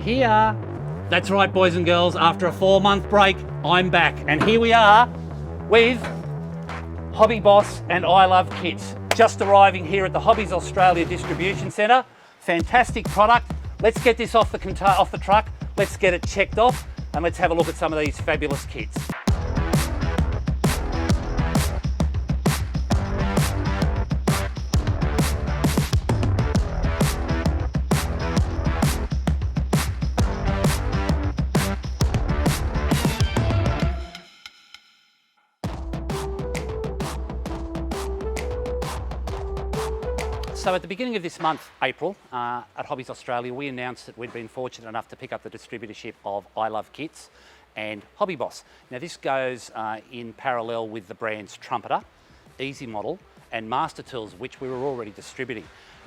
here. That's right, boys and girls, after a 4-month break, I'm back. And here we are with Hobby Boss and I Love Kits. Just arriving here at the Hobbies Australia Distribution Centre. Fantastic product. Let's get this off the truck. Let's get it checked off and let's have a look at some of these fabulous kits. So at the beginning of this month, April, at Hobbies Australia, we announced that we'd been fortunate enough to pick up the distributorship of I Love Kits and Hobby Boss. Now this goes in parallel with the brands Trumpeter, Easy Model and Master Tools, which we were already distributing.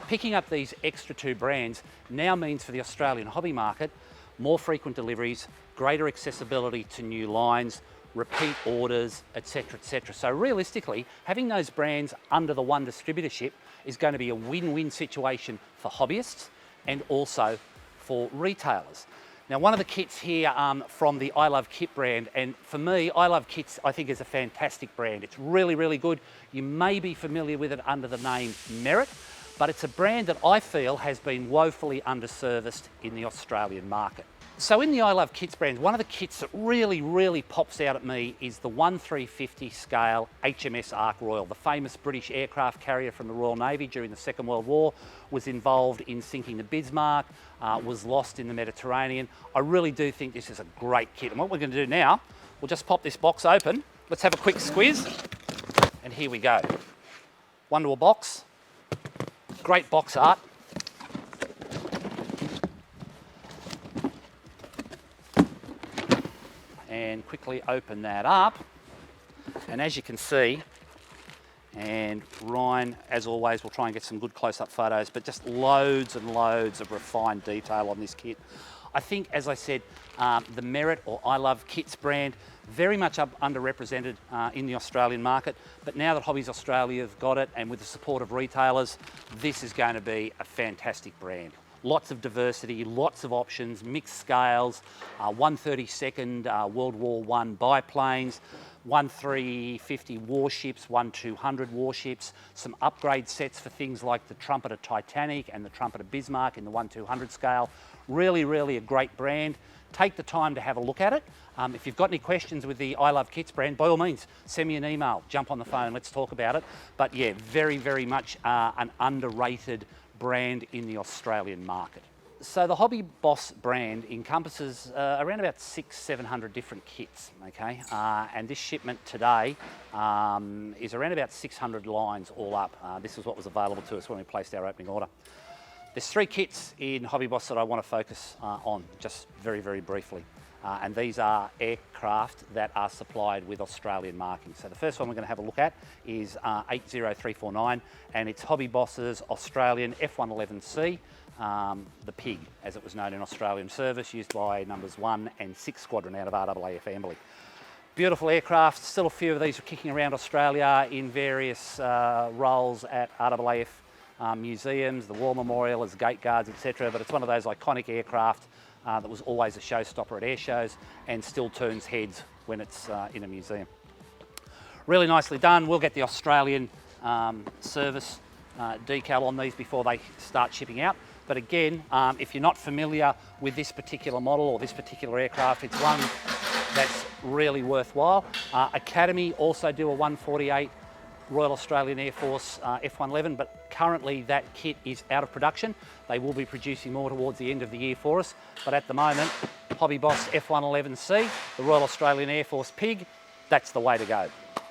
Picking up these extra 2 brands now means for the Australian hobby market, more frequent deliveries, greater accessibility to new lines, repeat orders, etc, etc. So realistically, having those brands under the one distributorship is going to be a win-win situation for hobbyists and also for retailers. Now, one of the kits here from the I Love Kit brand, and for me, I Love Kits I think is a fantastic brand. It's really, really good. You may be familiar with it under the name Merit, but it's a brand that I feel has been woefully underserviced in the Australian market. So in the I Love Kits brand, one of the kits that really, really pops out at me is the 1/350 scale HMS Ark Royal, the famous British aircraft carrier from the Royal Navy during the Second World War, was involved in sinking the Bismarck, was lost in the Mediterranean. I really do think this is a great kit. And what we're going to do now, we'll just pop this box open. Let's have a quick squiz. And here we go. Wonderful box. Great box art. And quickly open that up, and as you can see, and Ryan, as always, will try and get some good close-up photos, but just loads and loads of refined detail on this kit. I think, as I said, the Merit or I Love Kits brand, very much underrepresented in the Australian market, but now that Hobbies Australia have got it, and with the support of retailers, this is going to be a fantastic brand. Lots of diversity, lots of options, mixed scales, 1/32nd World War I biplanes, 1/350 warships, 1/200 warships, some upgrade sets for things like the Trumpeter Titanic and the Trumpeter Bismarck in the 1/200 scale. Really, really a great brand. Take the time to have a look at it. If you've got any questions with the I Love Kits brand, by all means, send me an email, jump on the phone, let's talk about it. But yeah, very, very much an underrated brand in the Australian market. So the Hobby Boss brand encompasses around about 600-700 different kits, okay? And this shipment today is around about 600 lines all up. This is what was available to us when we placed our opening order. There's 3 kits in Hobby Boss that I want to focus on, just very, very briefly. And these are aircraft that are supplied with Australian markings. So the first one we're going to have a look at is 80349, and it's Hobby Boss's Australian F111C, the Pig, as it was known in Australian service, used by numbers 1 and 6 Squadron out of RAAF Amberley. Beautiful aircraft, still a few of these are kicking around Australia in various roles at RAAF museums, the War Memorial as gate guards, etc. But it's one of those iconic aircraft that was always a showstopper at air shows and still turns heads when it's in a museum. Really nicely done. We'll get the Australian service decal on these before they start shipping out. But again, if you're not familiar with this particular model or this particular aircraft, it's one that's really worthwhile. Academy also do a 148 Royal Australian Air Force F111, but currently that kit is out of production. They will be producing more towards the end of the year for us, but at the moment, Hobby Boss F111C, the Royal Australian Air Force Pig, that's the way to go.